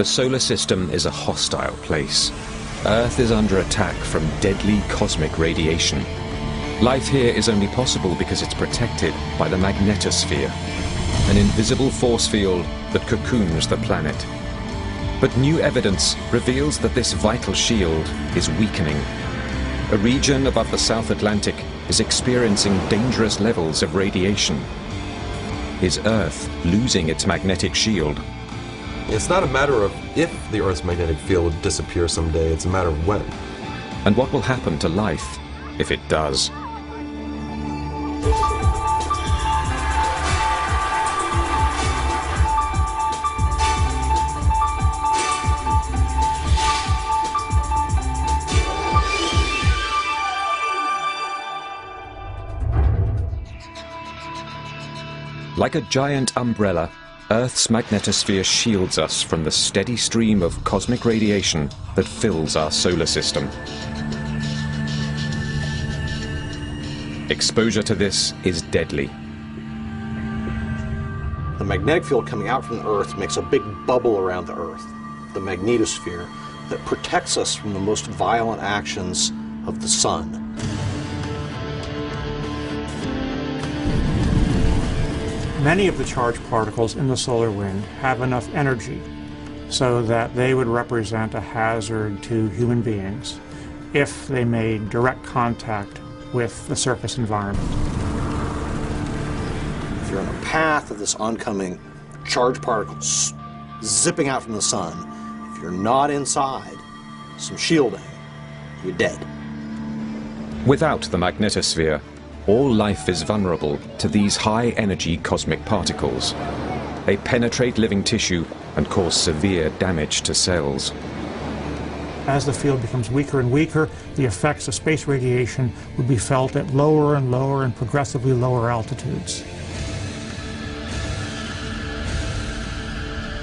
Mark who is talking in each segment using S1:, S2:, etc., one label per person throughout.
S1: The solar system is a hostile place. Earth is under attack from deadly cosmic radiation. Life here is only possible because it's protected by the magnetosphere, an invisible force field that cocoons the planet. But new evidence reveals that this vital shield is weakening. A region above the South Atlantic is experiencing dangerous levels of radiation. Is Earth losing its magnetic shield?
S2: It's not a matter of if the Earth's magnetic field disappears someday, it's a matter of when.
S1: And what will happen to life if it does? Like a giant umbrella, Earth's magnetosphere shields us from the steady stream of cosmic radiation that fills our solar system. Exposure to this is deadly.
S3: The magnetic field coming out from the Earth makes a big bubble around the Earth, the magnetosphere, that protects us from the most violent actions of the sun.
S4: Many of the charged particles in the solar wind have enough energy so that they would represent a hazard to human beings if they made direct contact with the surface environment.
S3: If you're in the path of this oncoming charged particles zipping out from the sun, if you're not inside some shielding, you're dead.
S1: Without the magnetosphere, all life is vulnerable to these high-energy cosmic particles. They penetrate living tissue and cause severe damage to cells.
S4: As the field becomes weaker and weaker, the effects of space radiation would be felt at lower and lower and progressively lower altitudes.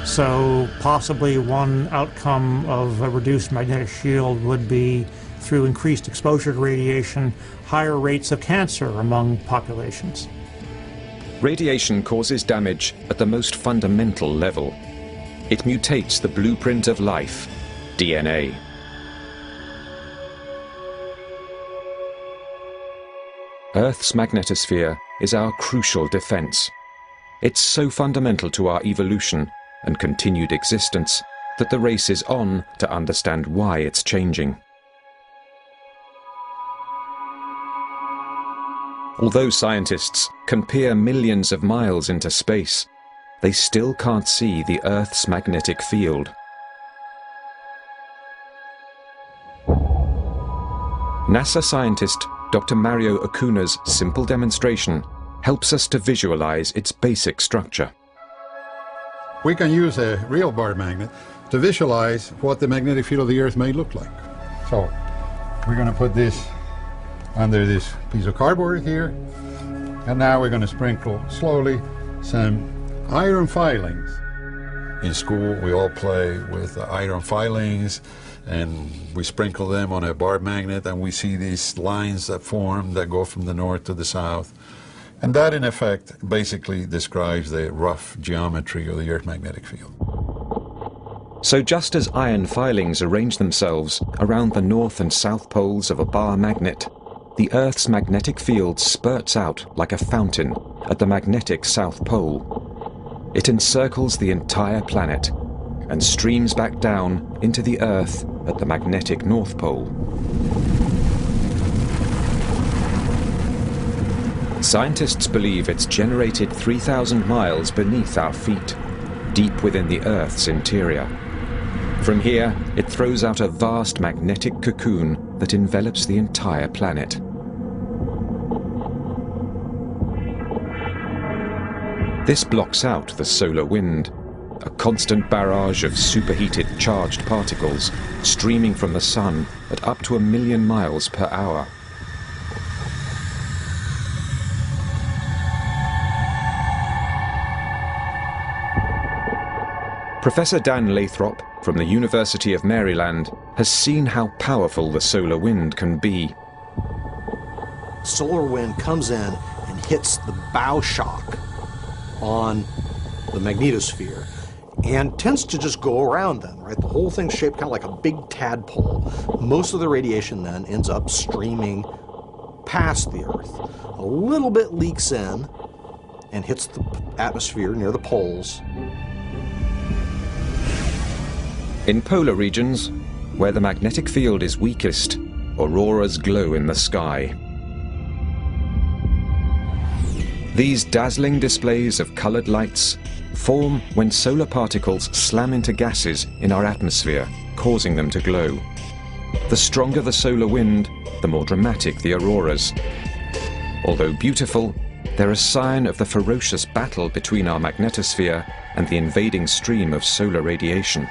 S4: So possibly one outcome of a reduced magnetic shield would be, through increased exposure to radiation, higher rates of cancer among populations.
S1: Radiation causes damage at the most fundamental level. It mutates the blueprint of life, DNA. Earth's magnetosphere is our crucial defense. It's so fundamental to our evolution and continued existence that the race is on to understand why it's changing. Although scientists can peer millions of miles into space, they still can't see the Earth's magnetic field. NASA scientist Dr. Mario Acuna's simple demonstration helps us to visualize its basic structure.
S5: We can use a real bar magnet to visualize what the magnetic field of the Earth may look like. So we're going to put this under this piece of cardboard here, and now we're going to sprinkle slowly some iron filings. In school we all play with iron filings, and we sprinkle them on a bar magnet, and we see these lines that form that go from the north to the south, and that in effect basically describes the rough geometry of the Earth's magnetic field.
S1: So just as iron filings arrange themselves around the north and south poles of a bar magnet, the Earth's magnetic field spurts out like a fountain at the magnetic South Pole. It encircles the entire planet and streams back down into the Earth at the magnetic North Pole. Scientists believe it's generated 3,000 miles beneath our feet, deep within the Earth's interior. From here, it throws out a vast magnetic cocoon that envelops the entire planet. This blocks out the solar wind, a constant barrage of superheated charged particles streaming from the sun at up to 1 million miles per hour. Professor Dan Lathrop from the University of Maryland has seen how powerful the solar wind can be.
S3: Solar wind comes in and hits the bow shock on the magnetosphere. and tends to just go around then, right? The whole thing's shaped kind of like a big tadpole. Most of the radiation then ends up streaming past the Earth. A little bit leaks in and hits the atmosphere near the poles.
S1: In polar regions, where the magnetic field is weakest, auroras glow in the sky. These dazzling displays of colored lights form when solar particles slam into gases in our atmosphere, causing them to glow. The stronger the solar wind, the more dramatic the auroras. Although beautiful, they're a sign of the ferocious battle between our magnetosphere and the invading stream of solar radiation.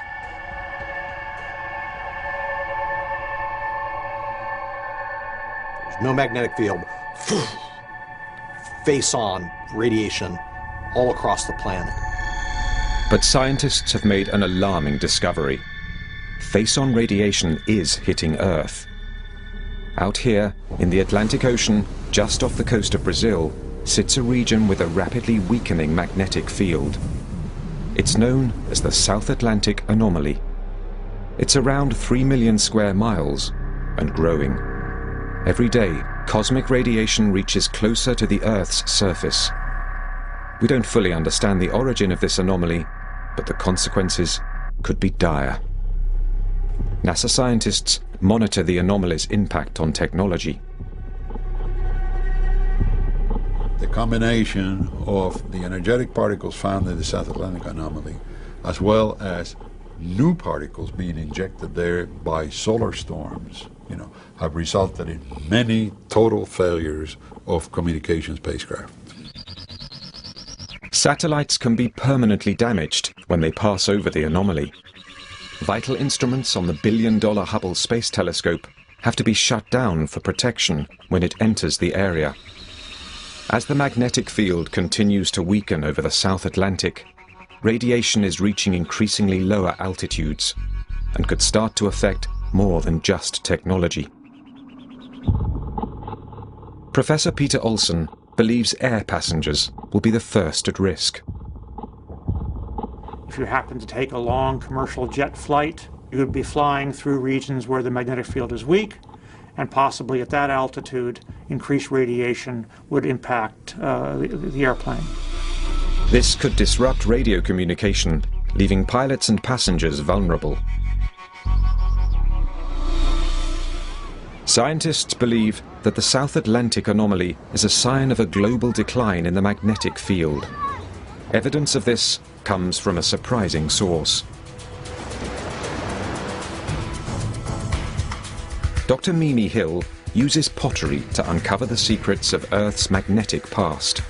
S3: There's no magnetic field. Face-on radiation all across the planet.
S1: But scientists have made an alarming discovery. Face-on radiation is hitting Earth. Out here, in the Atlantic Ocean, just off the coast of Brazil, sits a region with a rapidly weakening magnetic field. It's known as the South Atlantic Anomaly. It's around 3 million square miles and growing. Every day, cosmic radiation reaches closer to the Earth's surface. We don't fully understand the origin of this anomaly, but the consequences could be dire. NASA scientists monitor the anomaly's impact on technology.
S5: The combination of the energetic particles found in the South Atlantic anomaly, as well as new particles being injected there by solar storms, have resulted in many total failures of communication spacecraft.
S1: Satellites can be permanently damaged when they pass over the anomaly. Vital instruments on the billion-dollar Hubble Space Telescope have to be shut down for protection when it enters the area. As the magnetic field continues to weaken over the South Atlantic, radiation is reaching increasingly lower altitudes and could start to affect more than just technology. Professor Peter Olsen believes air passengers will be the first at risk.
S4: If you happen to take a long commercial jet flight, you would be flying through regions where the magnetic field is weak, and possibly at that altitude, increased radiation would impact the airplane.
S1: This could disrupt radio communication, leaving pilots and passengers vulnerable. Scientists believe that the South Atlantic anomaly is a sign of a global decline in the magnetic field. Evidence of this comes from a surprising source. Dr. Mimi Hill uses pottery to uncover the secrets of Earth's magnetic past.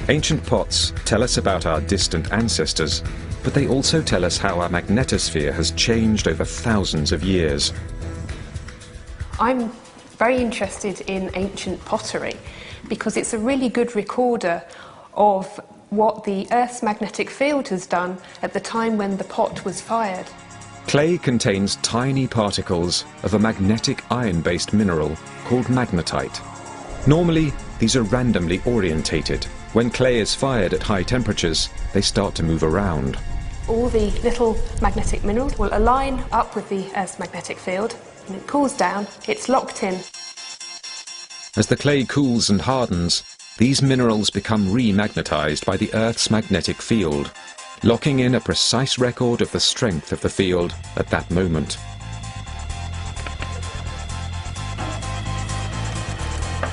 S1: Ancient pots tell us about our distant ancestors, but they also tell us how our magnetosphere has changed over thousands of years.
S6: I'm very interested in ancient pottery because it's a really good recorder of what the Earth's magnetic field has done at the time when the pot was fired.
S1: Clay contains tiny particles of a magnetic iron-based mineral called magnetite. Normally, these are randomly orientated. When clay is fired at high temperatures, they start to move around.
S6: All the little magnetic minerals will align up with the Earth's magnetic field. When it cools down, it's locked in.
S1: As the clay cools and hardens, these minerals become remagnetized by the Earth's magnetic field, locking in a precise record of the strength of the field at that moment.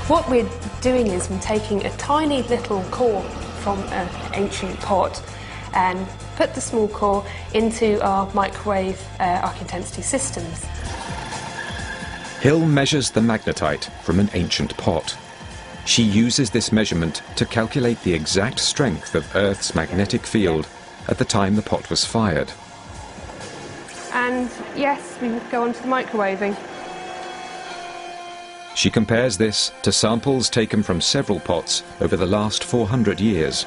S6: What we're doing is we're taking a tiny little core from an ancient pot and put the small core into our microwave arc intensity systems.
S1: Hill measures the magnetite from an ancient pot. She uses this measurement to calculate the exact strength of Earth's magnetic field at the time the pot was fired.
S6: And yes, we go on to the microwaving.
S1: She compares this to samples taken from several pots over the last 400 years.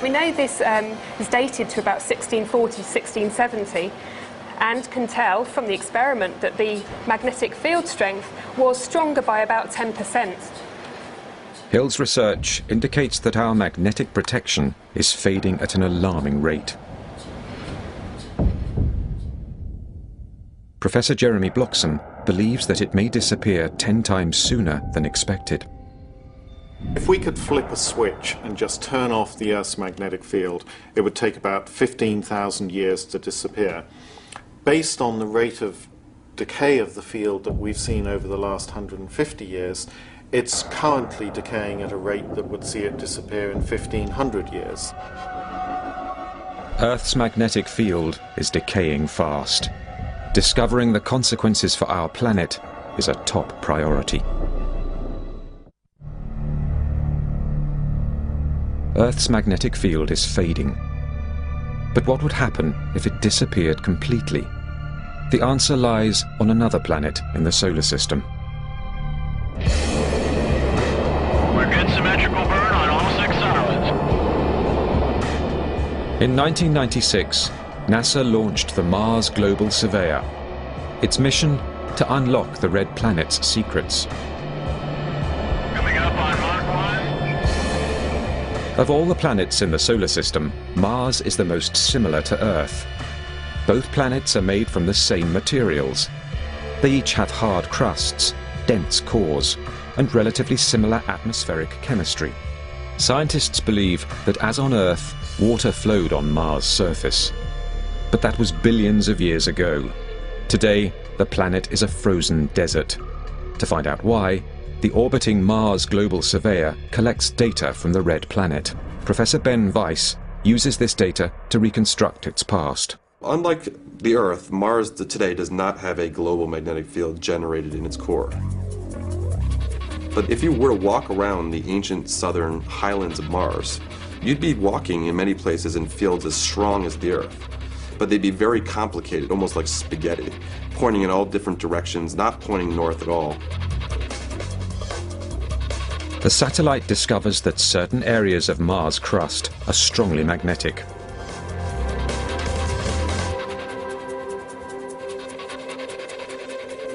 S1: We know this is dated to about 1640, 1670,
S6: and can tell from the experiment that the magnetic field strength was stronger by about 10%.
S1: Hill's research indicates that our magnetic protection is fading at an alarming rate. Professor Jeremy Bloxham believes that it may disappear 10 times sooner than expected.
S7: If we could flip a switch and just turn off the Earth's magnetic field, it would take about 15,000 years to disappear. Based on the rate of decay of the field that we've seen over the last 150 years, it's currently decaying at a rate that would see it disappear in 1,500 years.
S1: Earth's magnetic field is decaying fast. Discovering the consequences for our planet is a top priority. Earth's magnetic field is fading. But what would happen if it disappeared completely? The answer lies on another planet in the solar system.
S8: We're good symmetrical burn on all 6 islands.
S1: In 1996, NASA launched the Mars Global Surveyor. Its mission to unlock the red planet's secrets.
S8: Coming up on Mark 1.
S1: Of all the planets in the solar system, Mars is the most similar to Earth. Both planets are made from the same materials. They each have hard crusts, dense cores, and relatively similar atmospheric chemistry. Scientists believe that, as on Earth, water flowed on Mars' surface. But that was billions of years ago. Today, the planet is a frozen desert. To find out why, the orbiting Mars Global Surveyor collects data from the red planet. Professor Ben Weiss uses this data to reconstruct its past.
S2: Unlike the Earth, Mars today does not have a global magnetic field generated in its core. But if you were to walk around the ancient southern highlands of Mars, you'd be walking in many places in fields as strong as the Earth. But they'd be very complicated, almost like spaghetti, pointing in all different directions, not pointing north at all.
S1: The satellite discovers that certain areas of Mars' crust are strongly magnetic.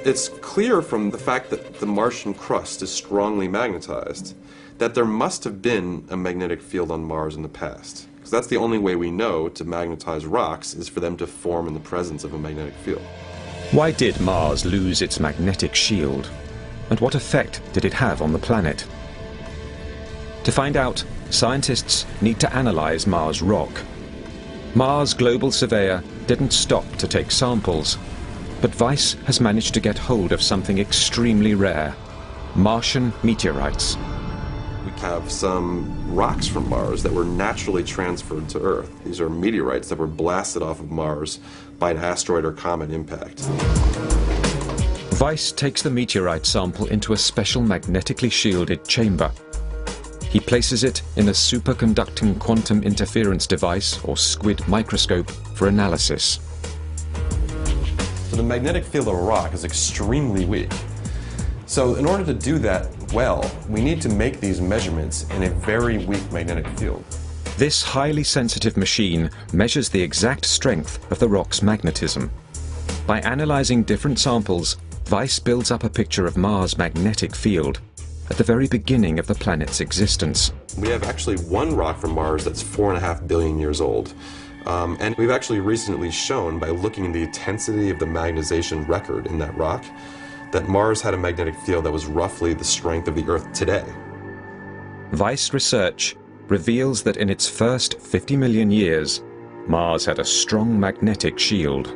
S2: It's clear from the fact that the Martian crust is strongly magnetized that there must have been a magnetic field on Mars in the past. Because that's the only way we know to magnetize rocks is for them to form in the presence of a magnetic field.
S1: Why did Mars lose its magnetic shield? And what effect did it have on the planet? To find out, scientists need to analyze Mars rock. Mars Global Surveyor didn't stop to take samples, but Weiss has managed to get hold of something extremely rare: Martian meteorites.
S2: We have some rocks from Mars that were naturally transferred to Earth. These are meteorites that were blasted off of Mars by an asteroid or comet impact.
S1: Weiss takes the meteorite sample into a special magnetically shielded chamber. He places it in a superconducting quantum interference device, or SQUID microscope, for analysis.
S2: So the magnetic field of a rock is extremely weak. So in order to do that well, we need to make these measurements in a very weak magnetic field.
S1: This highly sensitive machine measures the exact strength of the rock's magnetism. By analyzing different samples, Weiss builds up a picture of Mars' magnetic field at the very beginning of the planet's existence.
S2: We have actually one rock from Mars that's 4.5 billion years old. And we've actually recently shown, by looking at the intensity of the magnetization record in that rock, that Mars had a magnetic field that was roughly the strength of the Earth today.
S1: Weiss research reveals that in its first 50 million years, Mars had a strong magnetic shield.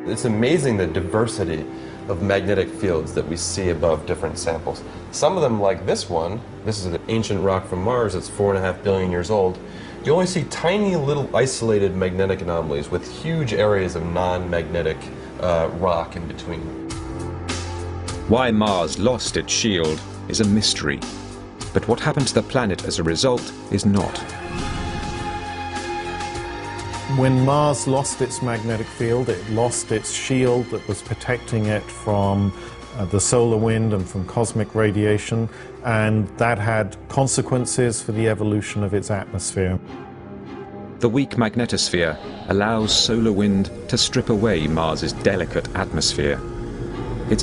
S2: It's amazing the diversity of magnetic fields that we see above different samples. Some of them, like this one, this is an ancient rock from Mars that's 4.5 billion years old. You only see tiny little isolated magnetic anomalies with huge areas of non-magnetic rock in between.
S1: Why Mars lost its shield is a mystery, but what happened to the planet as a result is not.
S9: When Mars lost its magnetic field, it lost its shield that was protecting it from the solar wind and from cosmic radiation, and that had consequences for the evolution of its atmosphere.
S1: The weak magnetosphere allows solar wind to strip away Mars's delicate atmosphere. Its